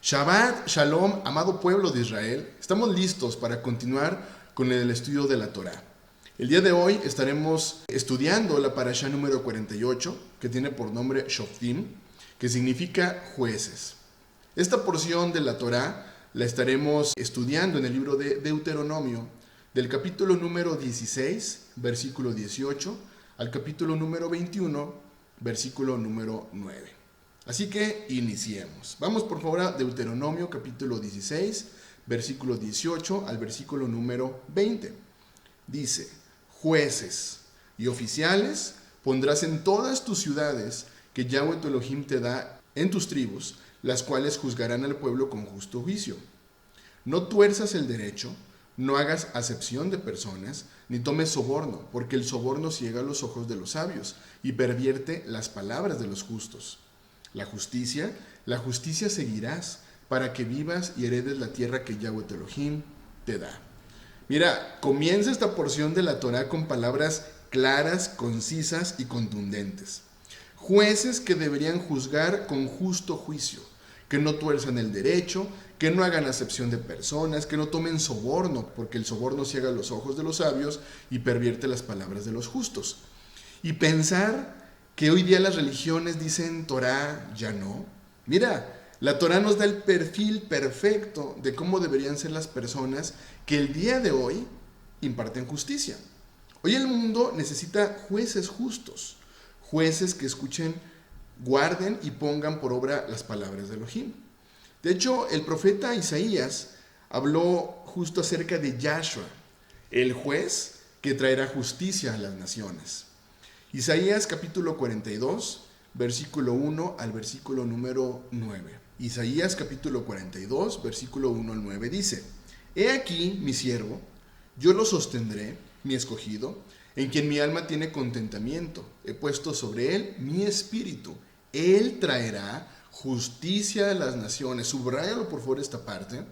Shabbat, Shalom, amado pueblo de Israel. Estamos listos para continuar con el estudio de la Torá. El día de hoy estaremos estudiando la parashá número 48, que tiene por nombre Shoftim, que significa jueces. Esta porción de la Torá la estaremos estudiando en el libro de Deuteronomio, del capítulo número 16, versículo 18, al capítulo número 21, versículo número 9. Así que iniciemos. Vamos por favor a Deuteronomio capítulo 16, versículo 18 al versículo número 20. Dice: jueces y oficiales pondrás en todas tus ciudades que Yahweh tu Elohim te da en tus tribus, las cuales juzgarán al pueblo con justo juicio. No tuerzas el derecho, no hagas acepción de personas, ni tomes soborno, porque el soborno ciega los ojos de los sabios y pervierte las palabras de los justos. La justicia seguirás, para que vivas y heredes la tierra que Yahweh tu Elohim te da. Mira, comienza esta porción de la Torá con palabras claras, concisas y contundentes. Jueces que deberían juzgar con justo juicio, que no tuerzan el derecho, que no hagan acepción de personas, que no tomen soborno, porque el soborno ciega los ojos de los sabios y pervierte las palabras de los justos. Y pensar que hoy día las religiones dicen Torá, ya no. Mira, la Torá nos da el perfil perfecto de cómo deberían ser las personas que el día de hoy imparten justicia. Hoy el mundo necesita jueces justos, jueces que escuchen, guarden y pongan por obra las palabras de Elohim. De hecho, el profeta Isaías habló justo acerca de Yahshua, el juez que traerá justicia a las naciones. Isaías capítulo 42, versículo 1 al versículo número 9. Isaías capítulo 42, versículo 1 al 9 dice: He aquí mi siervo, yo lo sostendré, mi escogido, en quien mi alma tiene contentamiento. He puesto sobre él mi espíritu. Él traerá justicia a las naciones. Subráyalo por favor esta parte.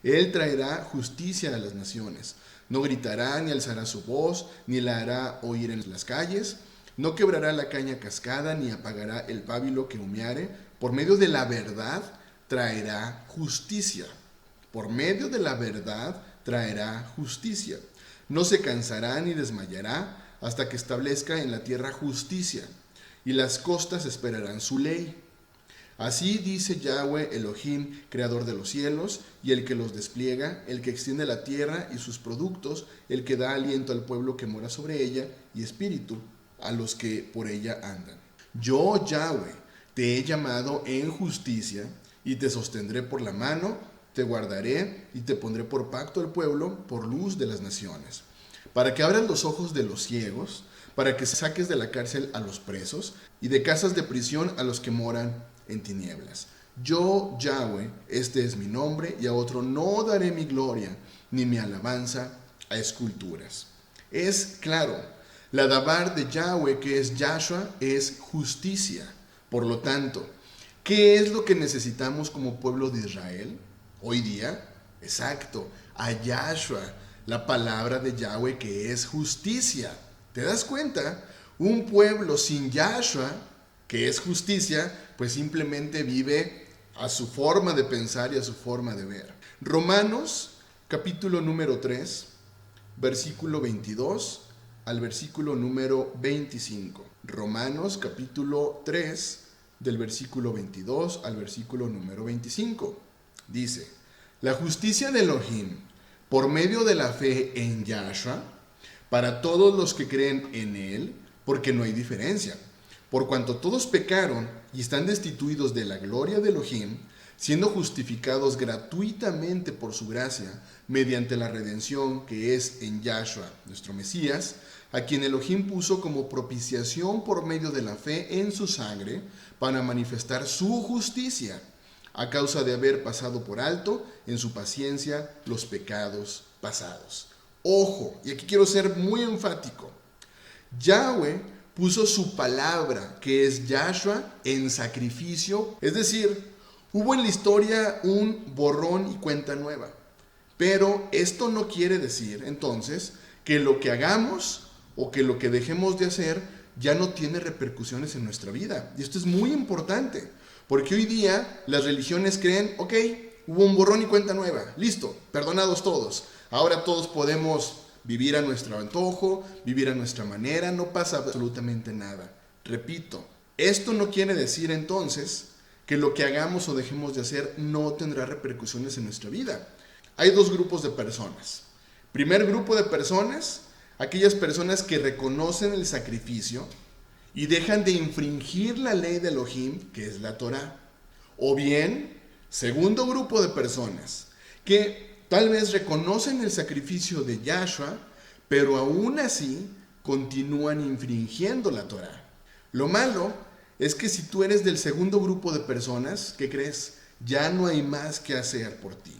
Él traerá justicia a las naciones. No gritará ni alzará su voz, ni la hará oír en las calles. No quebrará la caña cascada, ni apagará el pábilo que humeare. Por medio de la verdad traerá justicia. Por medio de la verdad traerá justicia. No se cansará ni desmayará hasta que establezca en la tierra justicia, y las costas esperarán su ley. Así dice Yahweh Elohim, creador de los cielos, y el que los despliega, el que extiende la tierra y sus productos, el que da aliento al pueblo que mora sobre ella, y espíritu a los que por ella andan. Yo, Yahweh, te he llamado en justicia, y te sostendré por la mano, te guardaré, y te pondré por pacto al pueblo, por luz de las naciones, para que abras los ojos de los ciegos, para que saques de la cárcel a los presos, y de casas de prisión a los que moran en tinieblas. Yo, Yahweh, este es mi nombre, y a otro no daré mi gloria, ni mi alabanza a esculturas. Es claro, la dabar de Yahweh, que es Yahshua, es justicia. Por lo tanto, ¿qué es lo que necesitamos como pueblo de Israel hoy día? Exacto, a Yahshua, la palabra de Yahweh, que es justicia. ¿Te das cuenta? Un pueblo sin Yahshua, que es justicia, pues simplemente vive a su forma de pensar y a su forma de ver. Romanos, capítulo número 3, versículo 22 al versículo número 25. Romanos, capítulo 3, del versículo 22 al versículo número 25. Dice: la justicia de Elohim, por medio de la fe en Yahshua, para todos los que creen en él, porque no hay diferencia. Por cuanto todos pecaron y están destituidos de la gloria de Elohim, siendo justificados gratuitamente por su gracia, mediante la redención que es en Yahshua, nuestro Mesías, a quien Elohim puso como propiciación por medio de la fe en su sangre, para manifestar su justicia, a causa de haber pasado por alto en su paciencia los pecados pasados. Ojo, y aquí quiero ser muy enfático. Yahweh puso su palabra, que es Yahshua, en sacrificio. Es decir, hubo en la historia un borrón y cuenta nueva. Pero esto no quiere decir, entonces, que lo que hagamos o que lo que dejemos de hacer ya no tiene repercusiones en nuestra vida. Y esto es muy importante, Porque hoy día las religiones creen, ok, hubo un borrón y cuenta nueva, listo, perdonados todos. Ahora todos podemos vivir a nuestro antojo, vivir a nuestra manera, no pasa absolutamente nada. Repito, esto no quiere decir entonces que lo que hagamos o dejemos de hacer no tendrá repercusiones en nuestra vida. Hay dos grupos de personas. Primer grupo de personas, aquellas personas que reconocen el sacrificio y dejan de infringir la ley de Elohim, que es la Torah. O bien, segundo grupo de personas, que tal vez reconocen el sacrificio de Yahshua, pero aún así continúan infringiendo la Torah. Lo malo es que si tú eres del segundo grupo de personas, ¿qué crees? Ya no hay más que hacer por ti.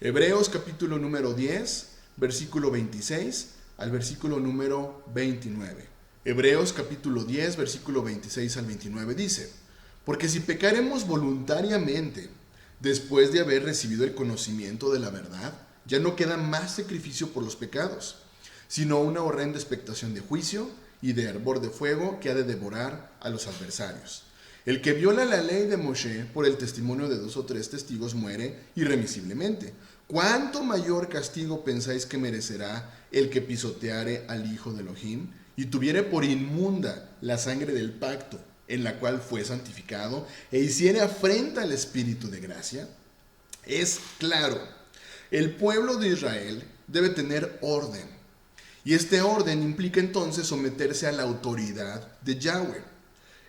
Hebreos capítulo número 10, versículo 26 al versículo número 29. Hebreos capítulo 10, versículo 26 al 29 dice: porque si pecaremos voluntariamente, después de haber recibido el conocimiento de la verdad, ya no queda más sacrificio por los pecados, sino una horrenda expectación de juicio y de hervor de fuego que ha de devorar a los adversarios. El que viola la ley de Moshe por el testimonio de 2 o 3 testigos muere irremisiblemente. ¿Cuánto mayor castigo pensáis que merecerá el que pisoteare al Hijo de Elohim y tuviere por inmunda la sangre del pacto en la cual fue santificado e hiciere afrenta al Espíritu de gracia? Es claro, el pueblo de Israel debe tener orden. Y este orden implica entonces someterse a la autoridad de Yahweh.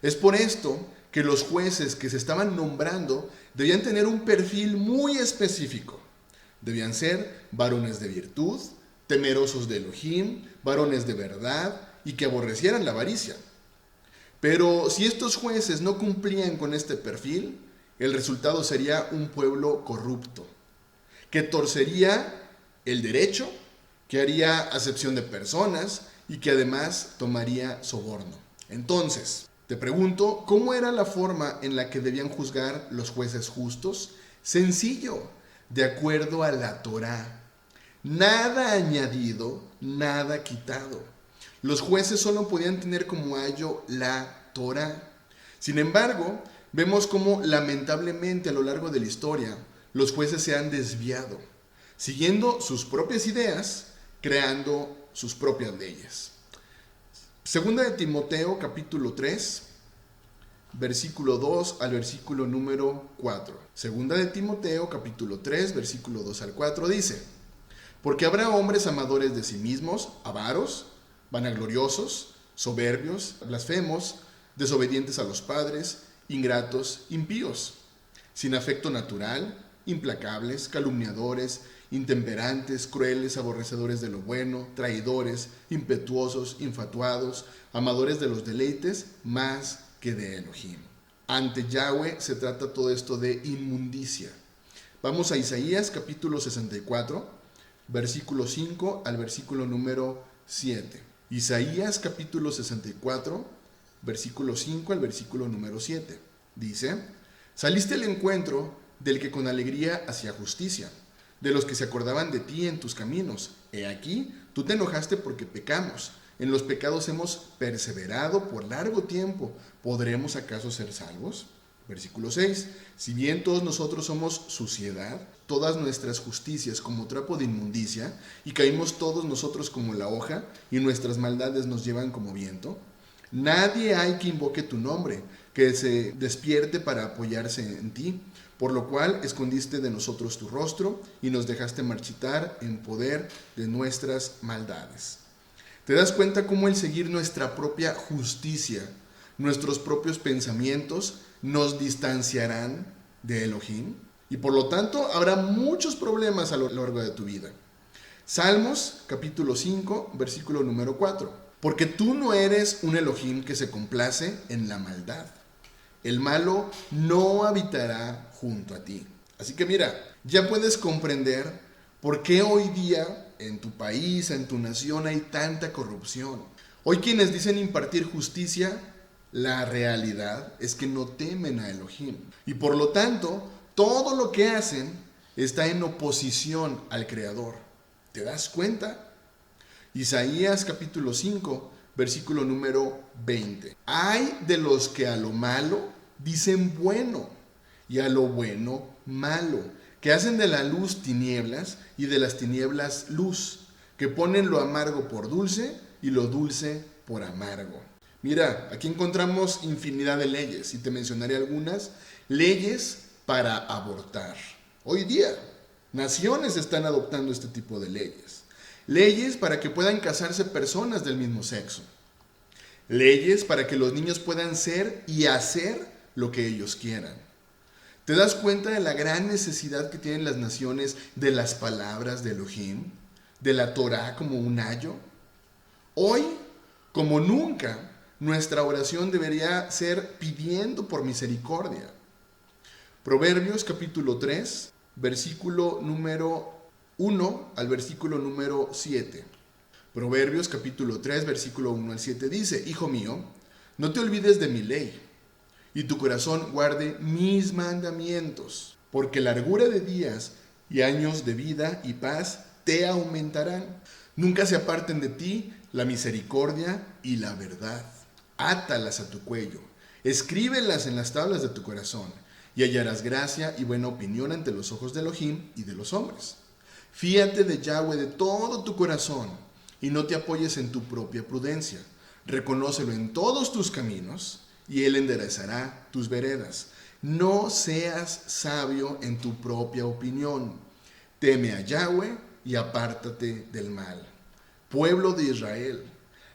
Es por esto que los jueces que se estaban nombrando debían tener un perfil muy específico. Debían ser varones de virtud, temerosos de Elohim, varones de verdad y que aborrecieran la avaricia. Pero si estos jueces no cumplían con este perfil, el resultado sería un pueblo corrupto, que torcería el derecho, que haría acepción de personas y que además tomaría soborno. Entonces, te pregunto, ¿cómo era la forma en la que debían juzgar los jueces justos? Sencillo, de acuerdo a la Torá. Nada añadido, nada quitado. Los jueces solo podían tener como ayo la Torá. Sin embargo, vemos cómo lamentablemente a lo largo de la historia los jueces se han desviado, siguiendo sus propias ideas, creando sus propias leyes. Segunda de Timoteo capítulo 3, versículo 2 al versículo número 4. Segunda de Timoteo capítulo 3, versículo 2 al 4 dice: porque habrá hombres amadores de sí mismos, avaros, vanagloriosos, soberbios, blasfemos, desobedientes a los padres, ingratos, impíos, sin afecto natural, implacables, calumniadores, intemperantes, crueles, aborrecedores de lo bueno, traidores, impetuosos, infatuados, amadores de los deleites más que de Elohim. Ante Yahweh se trata todo esto de inmundicia. Vamos a Isaías capítulo 64, versículo 5 al versículo número 7. Isaías capítulo 64, versículo 5 al versículo número 7. Dice: saliste al encuentro del que con alegría hacía justicia, de los que se acordaban de ti en tus caminos. He aquí, tú te enojaste porque pecamos. En los pecados hemos perseverado por largo tiempo. ¿Podremos acaso ser salvos? Versículo 6. Si bien todos nosotros somos suciedad, todas nuestras justicias como trapo de inmundicia, y caímos todos nosotros como la hoja, y nuestras maldades nos llevan como viento, nadie hay que invoque tu nombre, que se despierte para apoyarse en ti, por lo cual escondiste de nosotros tu rostro y nos dejaste marchitar en poder de nuestras maldades. ¿Te das cuenta cómo el seguir nuestra propia justicia, nuestros propios pensamientos, nos distanciarán de Elohim? Y por lo tanto habrá muchos problemas a lo largo de tu vida. Salmos capítulo 5, versículo número 4. Porque tú no eres un Elohim que se complace en la maldad. El malo no habitará junto a ti. Así que mira, ya puedes comprender por qué hoy día en tu país, en tu nación hay tanta corrupción. Hoy quienes dicen impartir justicia, la realidad es que no temen a Elohim. Y por lo tanto, todo lo que hacen está en oposición al Creador. ¿Te das cuenta? Isaías capítulo 5, versículo número 20. Ay de los que a lo malo dicen bueno, y a lo bueno malo, que hacen de la luz tinieblas y de las tinieblas luz, que ponen lo amargo por dulce y lo dulce por amargo. Mira, aquí encontramos infinidad de leyes y te mencionaré algunas. Leyes para abortar. Hoy día, naciones están adoptando este tipo de leyes. Leyes para que puedan casarse personas del mismo sexo. Leyes para que los niños puedan ser y hacer lo que ellos quieran. ¿Te das cuenta de la gran necesidad que tienen las naciones de las palabras de Elohim? De la Torá como un ayo. Hoy, como nunca, nuestra oración debería ser pidiendo por misericordia. Proverbios capítulo 3, versículo número 1 al versículo número 7. Proverbios capítulo 3, versículo 1 al 7 dice: Hijo mío, no te olvides de mi ley, y tu corazón guarde mis mandamientos, porque largura de días y años de vida y paz te aumentarán. Nunca se aparten de ti la misericordia y la verdad. Átalas a tu cuello, escríbelas en las tablas de tu corazón, y hallarás gracia y buena opinión ante los ojos de Elohim y de los hombres. Fíate de Yahweh de todo tu corazón, y no te apoyes en tu propia prudencia. Reconócelo en todos tus caminos, y Él enderezará tus veredas. No seas sabio en tu propia opinión. Teme a Yahweh y apártate del mal. Pueblo de Israel,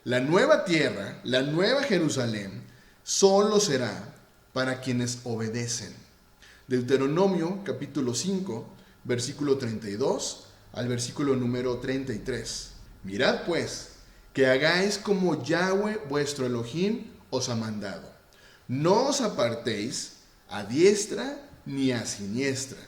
la nueva tierra, la nueva Jerusalén, solo será para quienes obedecen. Deuteronomio capítulo 5, versículo 32 al versículo número 33. Mirad pues, que hagáis como Yahweh vuestro Elohim os ha mandado. No os apartéis a diestra ni a siniestra.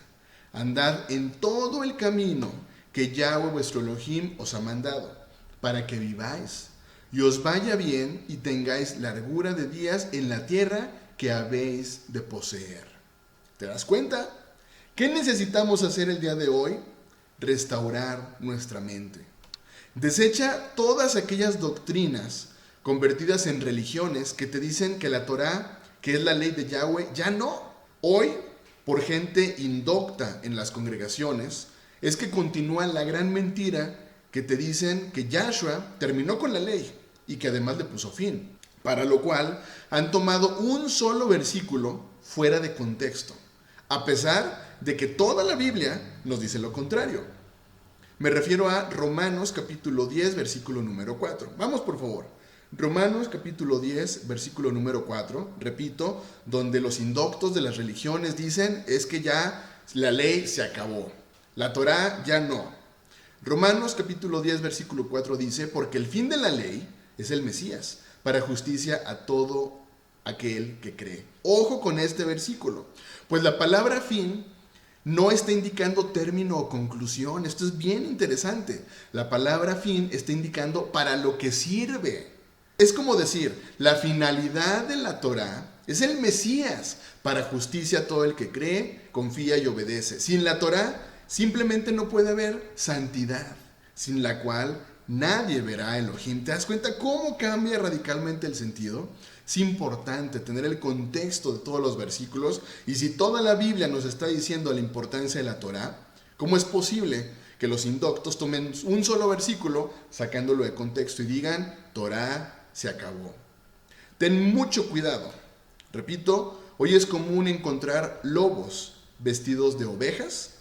Andad en todo el camino que Yahweh vuestro Elohim os ha mandado, para que viváis, y os vaya bien y tengáis largura de días en la tierra que habéis de poseer. ¿Te das cuenta? ¿Qué necesitamos hacer el día de hoy? Restaurar nuestra mente. Desecha todas aquellas doctrinas convertidas en religiones que te dicen que la Torá, que es la ley de Yahweh, ya no. Hoy, por gente indocta en las congregaciones, es que continúa la gran mentira que te dicen que Yahshua terminó con la ley y que además le puso fin, para lo cual han tomado un solo versículo fuera de contexto, a pesar de que toda la Biblia nos dice lo contrario. Me refiero a Romanos capítulo 10, versículo número 4. Vamos por favor. Romanos capítulo 10, versículo número 4, repito, donde los indoctos de las religiones dicen es que ya la ley se acabó, la Torá ya no. Romanos capítulo 10, versículo 4 dice: porque el fin de la ley es el Mesías, para justicia a todo aquel que cree. Ojo con este versículo, pues la palabra fin no está indicando término o conclusión. Esto es bien interesante. La palabra fin está indicando para lo que sirve. Es como decir, la finalidad de la Torá es el Mesías, para justicia a todo el que cree, confía y obedece. Sin la Torá simplemente no puede haber santidad, sin la cual nadie verá a Elohim. ¿Te das cuenta cómo cambia radicalmente el sentido? Es importante tener el contexto de todos los versículos, y si toda la Biblia nos está diciendo la importancia de la Torá, ¿cómo es posible que los indoctos tomen un solo versículo sacándolo de contexto y digan Torá se acabó? Ten mucho cuidado. Repito, hoy es común encontrar lobos vestidos de ovejas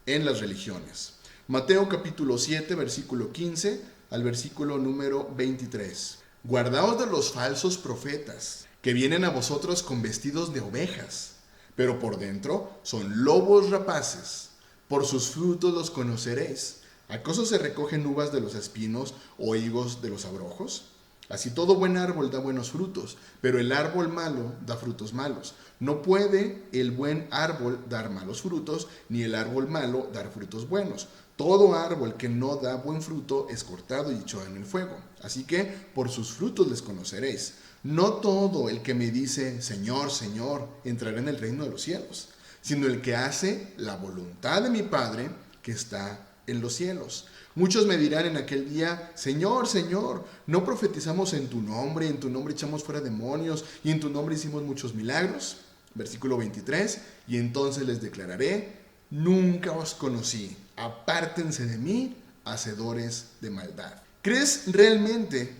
en las religiones. Mateo capítulo 7, versículo 15 al versículo número 23. Guardaos de los falsos profetas, que vienen a vosotros con vestidos de ovejas, pero por dentro son lobos rapaces. Por sus frutos los conoceréis. ¿Acaso se recogen uvas de los espinos o higos de los abrojos? Así todo buen árbol da buenos frutos, pero el árbol malo da frutos malos. No puede el buen árbol dar malos frutos, ni el árbol malo dar frutos buenos. Todo árbol que no da buen fruto es cortado y echado en el fuego. Así que por sus frutos les conoceréis. No todo el que me dice, Señor, Señor, entrará en el reino de los cielos, sino el que hace la voluntad de mi Padre que está en los cielos. Muchos me dirán en aquel día, Señor, Señor, ¿no profetizamos en tu nombre echamos fuera demonios, y en tu nombre hicimos muchos milagros? Versículo 23, y entonces les declararé, nunca os conocí, apártense de mí, hacedores de maldad. ¿Crees realmente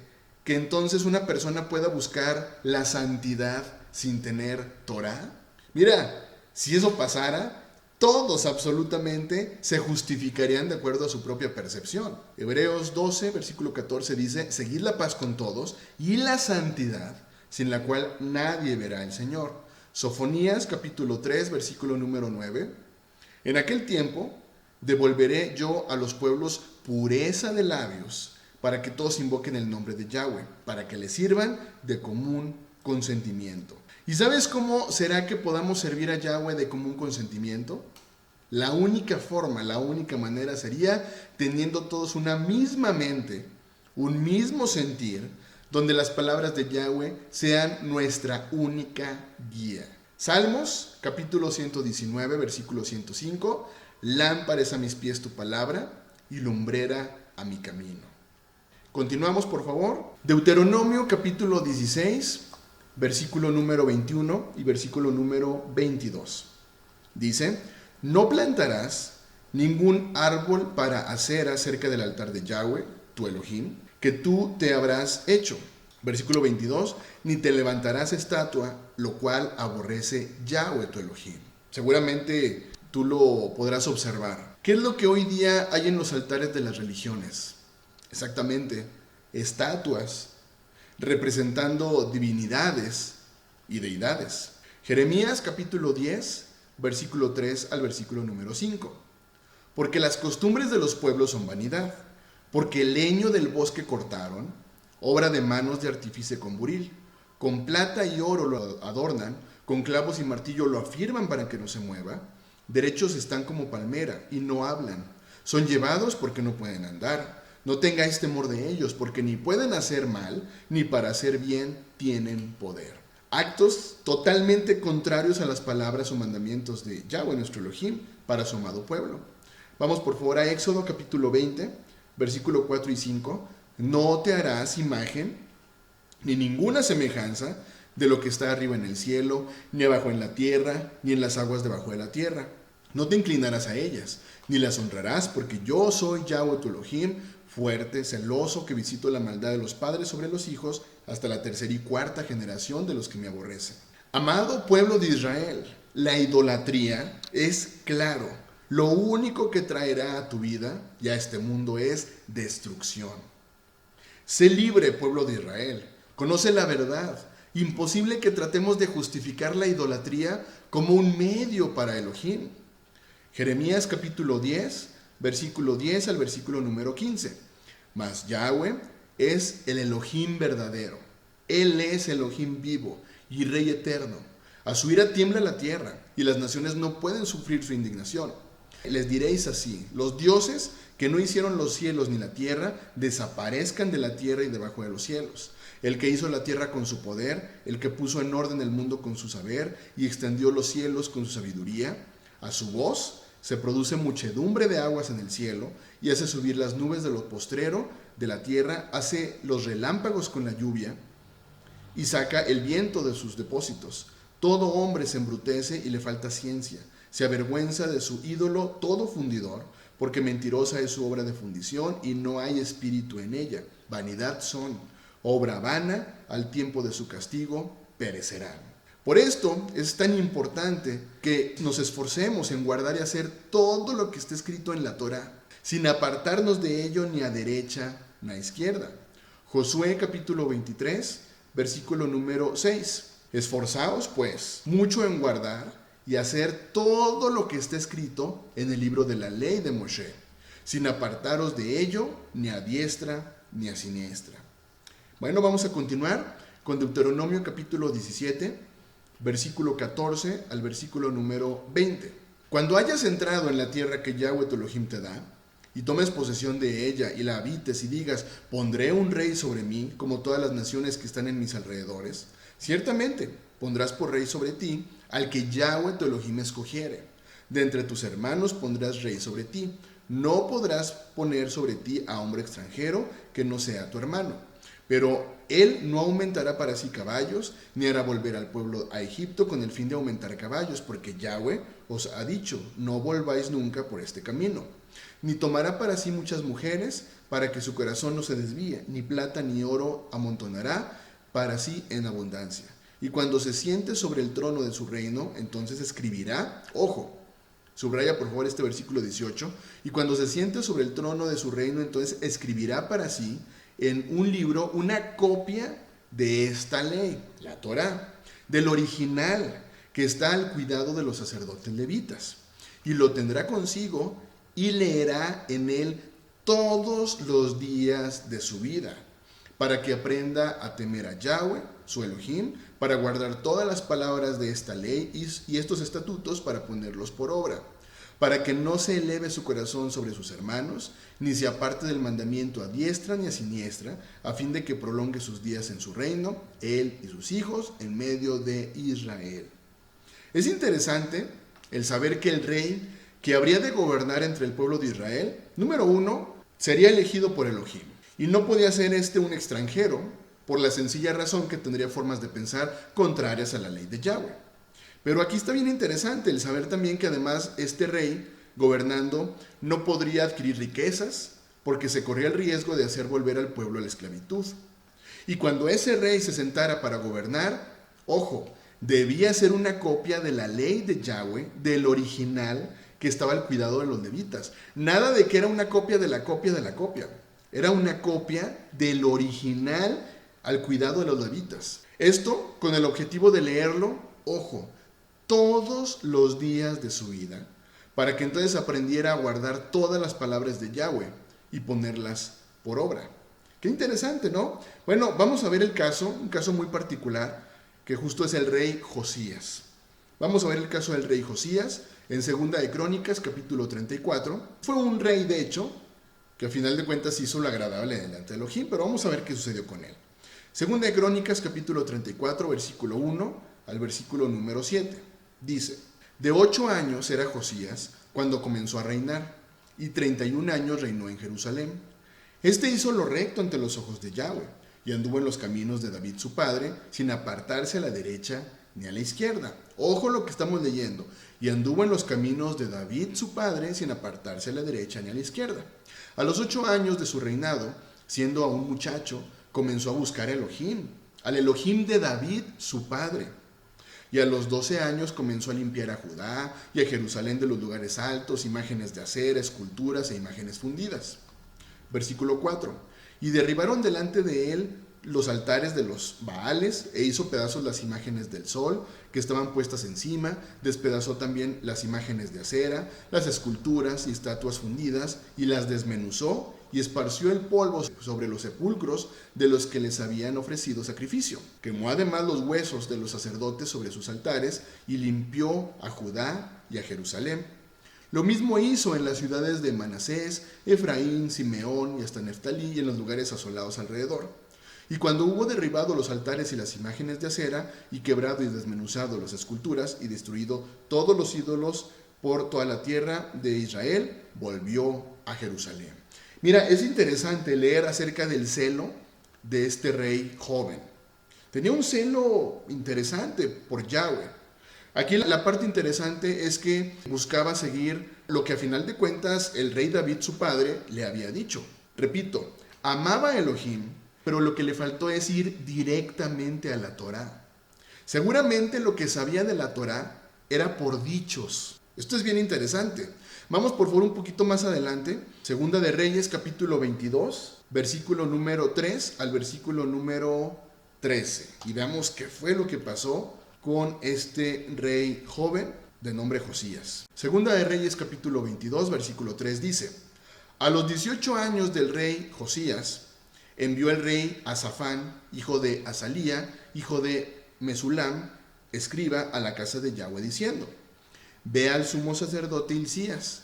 que entonces una persona pueda buscar la santidad sin tener Torah? Mira, si eso pasara, todos absolutamente se justificarían de acuerdo a su propia percepción. Hebreos 12, versículo 14 dice, seguid la paz con todos y la santidad, sin la cual nadie verá al Señor. Sofonías capítulo 3, versículo número 9. En aquel tiempo devolveré yo a los pueblos pureza de labios, para que todos invoquen el nombre de Yahweh, para que le sirvan de común consentimiento. ¿Y sabes cómo será que podamos servir a Yahweh de común consentimiento? La única forma, la única manera sería teniendo todos una misma mente, un mismo sentir, donde las palabras de Yahweh sean nuestra única guía. Salmos, capítulo 119, versículo 105, lámpara es a mis pies tu palabra y lumbrera a mi camino. Continuamos, por favor. Deuteronomio, capítulo 16, versículo número 21 y versículo número 22. Dice, no plantarás ningún árbol para acera cerca del altar de Yahweh, tu Elohim, que tú te habrás hecho. Versículo 22, ni te levantarás estatua, lo cual aborrece Yahweh, tu Elohim. Seguramente tú lo podrás observar. ¿Qué es lo que hoy día hay en los altares de las religiones? Exactamente, estatuas representando divinidades y deidades. Jeremías capítulo 10, versículo 3 al versículo número 5. Porque las costumbres de los pueblos son vanidad, porque el leño del bosque cortaron, obra de manos de artífice con buril, con plata y oro lo adornan, con clavos y martillo lo afirman para que no se mueva, derechos están como palmera y no hablan, son llevados porque no pueden andar. No tengáis temor de ellos, porque ni pueden hacer mal, ni para hacer bien tienen poder. Actos totalmente contrarios a las palabras o mandamientos de Yahweh, nuestro Elohim, para su amado pueblo. Vamos por favor a Éxodo capítulo 20, versículo 4 y 5. No te harás imagen, ni ninguna semejanza de lo que está arriba en el cielo, ni abajo en la tierra, ni en las aguas debajo de la tierra. No te inclinarás a ellas, ni las honrarás, porque yo soy Yahweh tu Elohim, fuerte, celoso, que visito la maldad de los padres sobre los hijos hasta la tercera y cuarta generación de los que me aborrecen. Amado pueblo de Israel, la idolatría es claro. Lo único que traerá a tu vida y a este mundo es destrucción. Sé libre, pueblo de Israel. Conoce la verdad. Imposible que tratemos de justificar la idolatría como un medio para Elohim. Jeremías capítulo 10, versículo 10 al versículo número 15. Mas Yahweh es el Elohim verdadero. Él es Elohim vivo y Rey eterno. A su ira tiembla la tierra y las naciones no pueden sufrir su indignación. Les diréis así, los dioses que no hicieron los cielos ni la tierra, desaparezcan de la tierra y debajo de los cielos. El que hizo la tierra con su poder, el que puso en orden el mundo con su saber y extendió los cielos con su sabiduría, a su voz se produce muchedumbre de aguas en el cielo y hace subir las nubes de lo postrero de la tierra, hace los relámpagos con la lluvia y saca el viento de sus depósitos. Todo hombre se embrutece y le falta ciencia. Se avergüenza de su ídolo todo fundidor, porque mentirosa es su obra de fundición y no hay espíritu en ella. Vanidad son, obra vana, al tiempo de su castigo perecerán. Por esto es tan importante que nos esforcemos en guardar y hacer todo lo que está escrito en la Torá, sin apartarnos de ello ni a derecha ni a izquierda. Josué capítulo 23, versículo número 6. Esforzaos pues mucho en guardar y hacer todo lo que está escrito en el libro de la ley de Moshe, sin apartaros de ello ni a diestra ni a siniestra. Bueno, vamos a continuar con Deuteronomio capítulo 17, versículo 14 al versículo número 20. Cuando hayas entrado en la tierra que Yahweh tu Elohim te da, y tomes posesión de ella y la habites y digas, pondré un rey sobre mí, como todas las naciones que están en mis alrededores, ciertamente pondrás por rey sobre ti al que Yahweh tu Elohim escogiere. De entre tus hermanos pondrás rey sobre ti. No podrás poner sobre ti a hombre extranjero que no sea tu hermano. Pero él no aumentará para sí caballos, ni hará volver al pueblo a Egipto con el fin de aumentar caballos, porque Yahweh os ha dicho, no volváis nunca por este camino. Ni tomará para sí muchas mujeres, para que su corazón no se desvíe, ni plata ni oro amontonará para sí en abundancia. Y cuando se siente sobre el trono de su reino, entonces escribirá, ojo, subraya por favor este versículo 18, y cuando se siente sobre el trono de su reino, entonces escribirá para sí en un libro una copia de esta ley, la Torá, del original que está al cuidado de los sacerdotes levitas. Y lo tendrá consigo y leerá en él todos los días de su vida, para que aprenda a temer a Yahweh, su Elohim, para guardar todas las palabras de esta ley y estos estatutos para ponerlos por obra, para que no se eleve su corazón sobre sus hermanos, ni se aparte del mandamiento a diestra ni a siniestra, a fin de que prolongue sus días en su reino, él y sus hijos, en medio de Israel. Es interesante el saber que el rey que habría de gobernar entre el pueblo de Israel, número uno, sería elegido por Elohim. Y no podía ser un extranjero, por la sencilla razón que tendría formas de pensar contrarias a la ley de Yahweh. Pero aquí está bien interesante el saber también que además este rey, gobernando, no podría adquirir riquezas, porque se corría el riesgo de hacer volver al pueblo a la esclavitud. Y cuando ese rey se sentara para gobernar, ojo, debía ser una copia de la ley de Yahweh, del original que estaba al cuidado de los levitas. Nada de que era una copia de la copia de la copia. Era una copia del original al cuidado de los levitas. Esto con el objetivo de leerlo, ojo, todos los días de su vida, para que entonces aprendiera a guardar todas las palabras de Yahweh y ponerlas por obra. Qué interesante, ¿no? Bueno, vamos a ver un caso muy particular, que justo es el rey Josías. Vamos a ver el caso del rey Josías en Segunda de Crónicas, capítulo 34. Fue un rey, de hecho, que a final de cuentas hizo lo agradable delante de Elohim, pero vamos a ver qué sucedió con él. Segunda de Crónicas, capítulo 34, versículo 1 al versículo número 7. Dice, de 8 años era Josías cuando comenzó a reinar, y 31 años reinó en Jerusalén. Este hizo lo recto ante los ojos de Yahweh, y anduvo en los caminos de David su padre, sin apartarse a la derecha ni a la izquierda. Ojo lo que estamos leyendo. Y anduvo en los caminos de David su padre, sin apartarse a la derecha ni a la izquierda. A los 8 años de su reinado, siendo aún muchacho, comenzó a buscar a Elohim, al Elohim de David su padre. Y a los 12 años comenzó a limpiar a Judá y a Jerusalén de los lugares altos, imágenes de acera, esculturas e imágenes fundidas. Versículo 4. Y derribaron delante de él los altares de los Baales, e hizo pedazos las imágenes del sol que estaban puestas encima, despedazó también las imágenes de acera, las esculturas y estatuas fundidas, y las desmenuzó, y esparció el polvo sobre los sepulcros de los que les habían ofrecido sacrificio. Quemó además los huesos de los sacerdotes sobre sus altares, y limpió a Judá y a Jerusalén. Lo mismo hizo en las ciudades de Manasés, Efraín, Simeón y hasta Neftalí, y en los lugares asolados alrededor. Y cuando hubo derribado los altares y las imágenes de acera, y quebrado y desmenuzado las esculturas, y destruido todos los ídolos por toda la tierra de Israel, volvió a Jerusalén. Mira, es interesante leer acerca del celo de este rey joven. Tenía un celo interesante por Yahweh. Aquí la parte interesante es que buscaba seguir lo que a final de cuentas el rey David, su padre, le había dicho. Repito, amaba a Elohim, pero lo que le faltó es ir directamente a la Torá. Seguramente lo que sabía de la Torá era por dichos. Esto es bien interesante. Vamos por favor un poquito más adelante. Segunda de Reyes, capítulo 22, versículo número 3 al versículo número 13. Y veamos qué fue lo que pasó con este rey joven de nombre Josías. Segunda de Reyes, capítulo 22, versículo 3 dice: a los 18 años del rey Josías, envió el rey a Safán, hijo de Azalía, hijo de Mesulam, escriba, a la casa de Yahweh, diciendo: ve al sumo sacerdote Hilcías,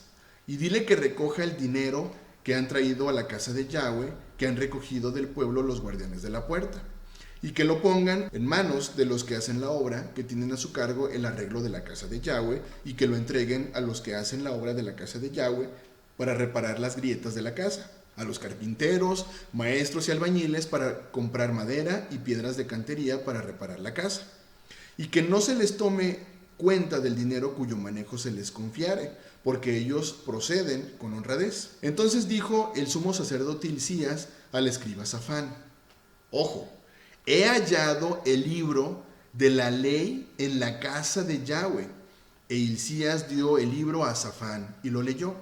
y dile que recoja el dinero que han traído a la casa de Yahweh, que han recogido del pueblo los guardianes de la puerta, y que lo pongan en manos de los que hacen la obra, que tienen a su cargo el arreglo de la casa de Yahweh, y que lo entreguen a los que hacen la obra de la casa de Yahweh, para reparar las grietas de la casa. a los carpinteros, maestros y albañiles para comprar madera y piedras de cantería para reparar la casa, y que no se les tome cuenta del dinero cuyo manejo se les confiare, porque ellos proceden con honradez. Entonces dijo el sumo sacerdote Hilcías al escriba Safán: ojo, he hallado el libro de la ley en la casa de Yahweh. E Hilcías dio el libro a Safán y lo leyó.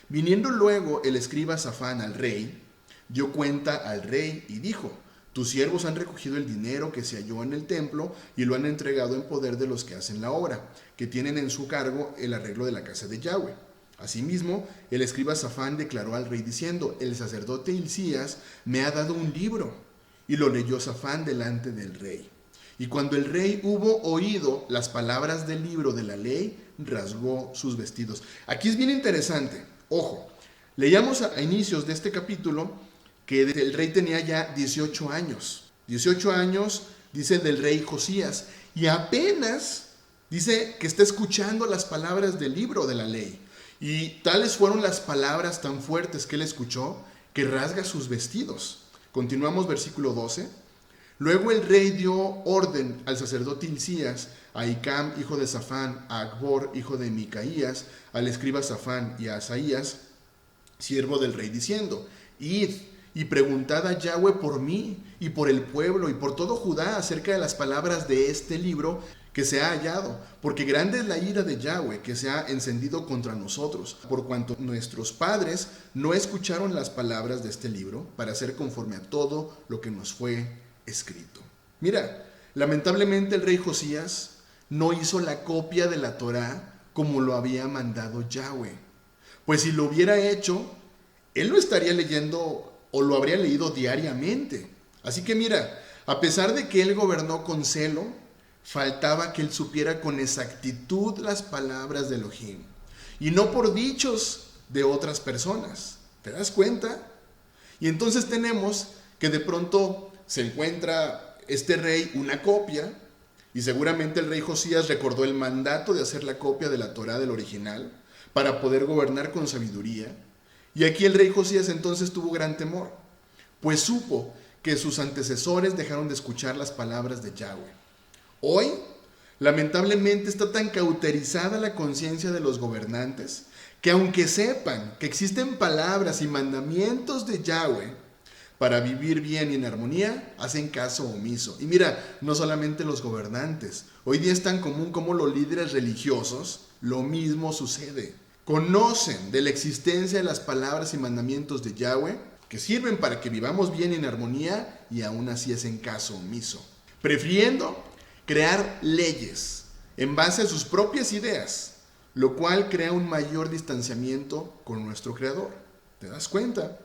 Viniendo luego el escriba Safán al rey, dio cuenta al rey y dijo: tus siervos han recogido el dinero que se halló en el templo y lo han entregado en poder de los que hacen la obra, que tienen en su cargo el arreglo de la casa de Yahweh. Asimismo, el escriba Safán declaró al rey diciendo: el sacerdote Hilcías me ha dado un libro. Y lo leyó Safán delante del rey. Y cuando el rey hubo oído las palabras del libro de la ley, rasgó sus vestidos. Aquí es bien interesante. Ojo, leíamos a inicios de este capítulo que el rey tenía ya 18 años. 18 años, dice del rey Josías. Y apenas dice que está escuchando las palabras del libro de la ley. Y tales fueron las palabras tan fuertes que él escuchó que rasga sus vestidos. Continuamos versículo 12. Luego el rey dio orden al sacerdote Hilcías, a Hicam, hijo de Safán, a Acbor, hijo de Micaías, al escriba Safán y a Asaías, siervo del rey, diciendo: id y preguntad a Yahweh por mí y por el pueblo y por todo Judá acerca de las palabras de este libro que se ha hallado, porque grande es la ira de Yahweh que se ha encendido contra nosotros, por cuanto nuestros padres no escucharon las palabras de este libro para hacer conforme a todo lo que nos fue escrito. Mira, lamentablemente el rey Josías no hizo la copia de la Torá como lo había mandado Yahweh, pues si lo hubiera hecho, él lo estaría leyendo o lo habría leído diariamente. Así que mira, a pesar de que él gobernó con celo, faltaba que él supiera con exactitud las palabras de Elohim, y no por dichos de otras personas. ¿Te das cuenta? Y entonces tenemos que de pronto se encuentra este rey una copia, y seguramente el rey Josías recordó el mandato de hacer la copia de la Torá del original para poder gobernar con sabiduría. Y aquí el rey Josías entonces tuvo gran temor, pues supo que sus antecesores dejaron de escuchar las palabras de Yahweh. Hoy, lamentablemente, está tan cauterizada la conciencia de los gobernantes que aunque sepan que existen palabras y mandamientos de Yahweh para vivir bien y en armonía, hacen caso omiso. Y mira, no solamente los gobernantes, hoy día es tan común como los líderes religiosos, lo mismo sucede. Conocen de la existencia de las palabras y mandamientos de Yahweh que sirven para que vivamos bien y en armonía, y aún así hacen caso omiso, prefiriendo crear leyes en base a sus propias ideas, lo cual crea un mayor distanciamiento con nuestro Creador. ¿Te das cuenta?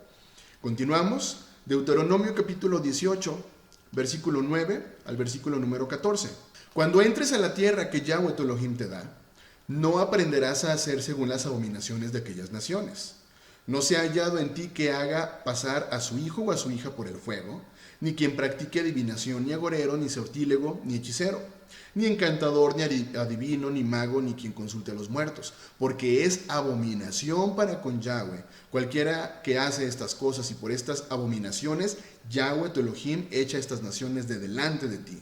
Continuamos. Deuteronomio capítulo 18, versículo 9 al versículo número 14. Cuando entres a la tierra que Yahweh tu Elohim te da, no aprenderás a hacer según las abominaciones de aquellas naciones. No se ha hallado en ti que haga pasar a su hijo o a su hija por el fuego, ni quien practique adivinación, ni agorero, ni sortílego, ni hechicero, ni encantador, ni adivino, ni mago, ni quien consulte a los muertos, porque es abominación para con Yahweh. Cualquiera que hace estas cosas, y por estas abominaciones Yahweh tu Elohim echa estas naciones de delante de ti.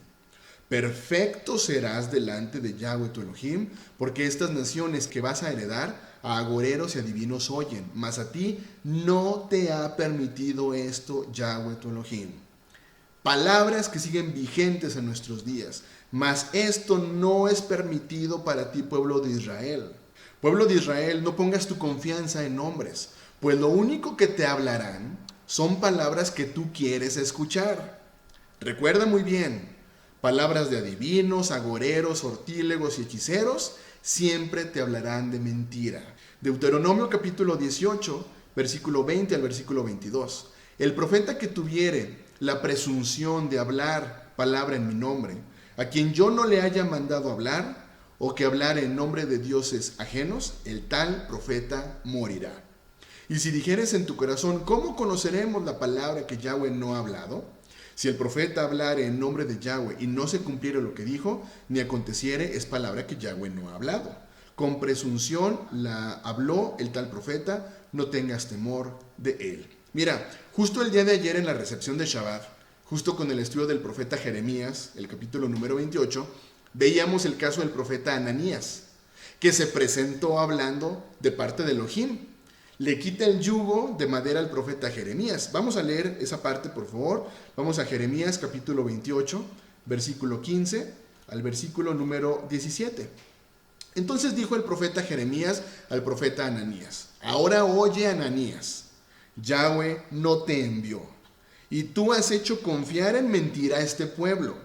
Perfecto serás delante de Yahweh tu Elohim, porque estas naciones que vas a heredar a agoreros y adivinos oyen, mas a ti no te ha permitido esto Yahweh tu Elohim. Palabras que siguen vigentes en nuestros días, mas esto no es permitido para ti, pueblo de Israel. Pueblo de Israel, no pongas tu confianza en hombres, pues lo único que te hablarán son palabras que tú quieres escuchar. Recuerda muy bien, palabras de adivinos, agoreros, sortílegos y hechiceros siempre te hablarán de mentira. Deuteronomio capítulo 18, versículo 20 al versículo 22. El profeta que tuviere la presunción de hablar palabra en mi nombre, a quien yo no le haya mandado hablar, o que hablare en nombre de dioses ajenos, el tal profeta morirá. Y si dijeres en tu corazón, ¿cómo conoceremos la palabra que Yahweh no ha hablado? Si el profeta hablare en nombre de Yahweh y no se cumpliere lo que dijo, ni aconteciere, es palabra que Yahweh no ha hablado. Con presunción la habló el tal profeta, no tengas temor de él. Mira, justo el día de ayer en la recepción de Shabbat, justo con el estudio del profeta Jeremías, el capítulo número 28, veíamos el caso del profeta Ananías, que se presentó hablando de parte de Elohim. Le quita el yugo de madera al profeta Jeremías. Vamos a leer esa parte, por favor. Vamos a Jeremías capítulo 28, versículo 15 al versículo número 17. Entonces dijo el profeta Jeremías al profeta Ananías: ahora oye, Ananías, Yahweh no te envió, y tú has hecho confiar en mentira a este pueblo.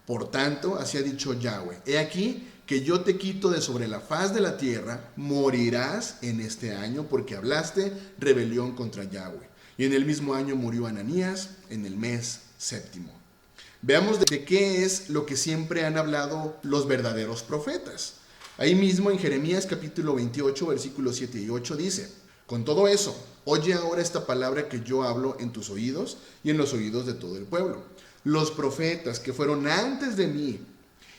Por tanto, así ha dicho Yahweh: he aquí que yo te quito de sobre la faz de la tierra, morirás en este año, porque hablaste rebelión contra Yahweh. Y en el mismo año murió Ananías, en el mes séptimo. Veamos de qué es lo que siempre han hablado los verdaderos profetas. Ahí mismo en Jeremías capítulo 28, versículos 7 y 8 dice: con todo eso, oye ahora esta palabra que yo hablo en tus oídos y en los oídos de todo el pueblo. Los profetas que fueron antes de mí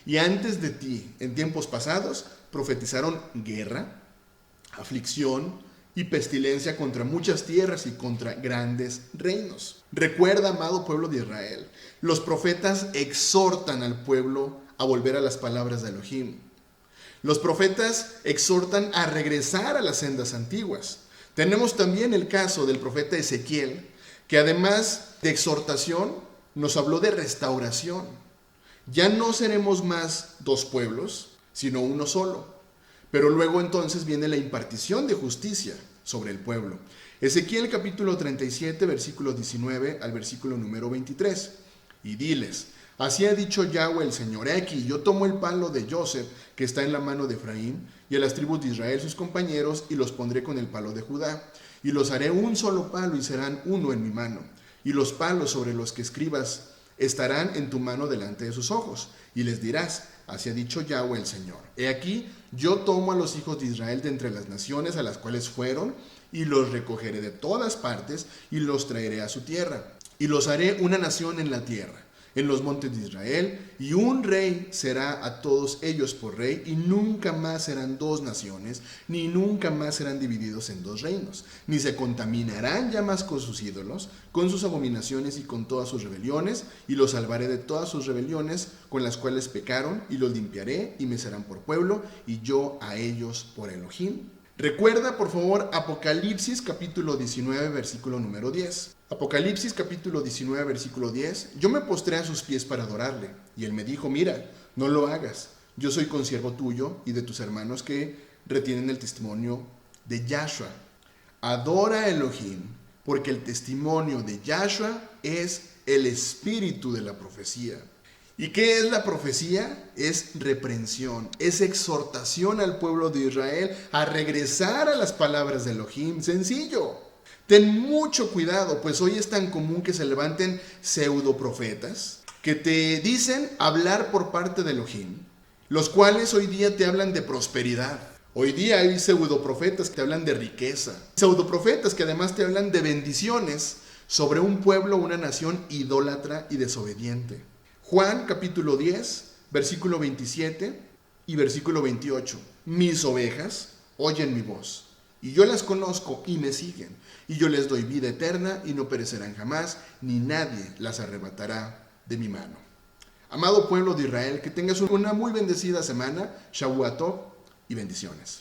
y antes de ti en tiempos pasados profetizaron guerra, aflicción y pestilencia contra muchas tierras y contra grandes reinos. Recuerda, amado pueblo de Israel, los profetas exhortan al pueblo a volver a las palabras de Elohim. Los profetas exhortan a regresar a las sendas antiguas. Tenemos también el caso del profeta Ezequiel, que además de exhortación nos habló de restauración. Ya no seremos más dos pueblos, sino uno solo. Pero luego entonces viene la impartición de justicia sobre el pueblo. Ezequiel capítulo 37, versículo 19 al versículo número 23. Y diles: así ha dicho Yahweh el Señor: he aquí, yo tomo el palo de Joseph que está en la mano de Efraín, y a las tribus de Israel sus compañeros, y los pondré con el palo de Judá, y los haré un solo palo, y serán uno en mi mano. Y los palos sobre los que escribas estarán en tu mano delante de sus ojos, y les dirás: así ha dicho Yahweh el Señor: he aquí, yo tomo a los hijos de Israel de entre las naciones a las cuales fueron, y los recogeré de todas partes, y los traeré a su tierra, y los haré una nación en la tierra, en los montes de Israel, y un rey será a todos ellos por rey, y nunca más serán dos naciones, ni nunca más serán divididos en dos reinos, ni se contaminarán ya más con sus ídolos, con sus abominaciones y con todas sus rebeliones, y los salvaré de todas sus rebeliones con las cuales pecaron, y los limpiaré, y me serán por pueblo, y yo a ellos por Elohim. Recuerda, por favor, Apocalipsis capítulo 19, versículo número 10. Apocalipsis capítulo 19, versículo 10. Yo me postré a sus pies para adorarle, y él me dijo: mira, no lo hagas. Yo soy consiervo tuyo y de tus hermanos que retienen el testimonio de Yahshua. Adora a Elohim, porque el testimonio de Yahshua es el espíritu de la profecía. ¿Y qué es la profecía? Es reprensión, es exhortación al pueblo de Israel a regresar a las palabras de Elohim. Sencillo. Ten mucho cuidado, pues hoy es tan común que se levanten pseudoprofetas que te dicen hablar por parte de Elohim, los cuales hoy día te hablan de prosperidad. Hoy día hay pseudoprofetas que te hablan de riqueza, pseudoprofetas que además te hablan de bendiciones sobre un pueblo, una nación idólatra y desobediente. Juan capítulo 10, versículo 27 y versículo 28. Mis ovejas oyen mi voz, y yo las conozco y me siguen, y yo les doy vida eterna y no perecerán jamás, ni nadie las arrebatará de mi mano. Amado pueblo de Israel, que tengas una muy bendecida semana. Shavuot Tov y bendiciones.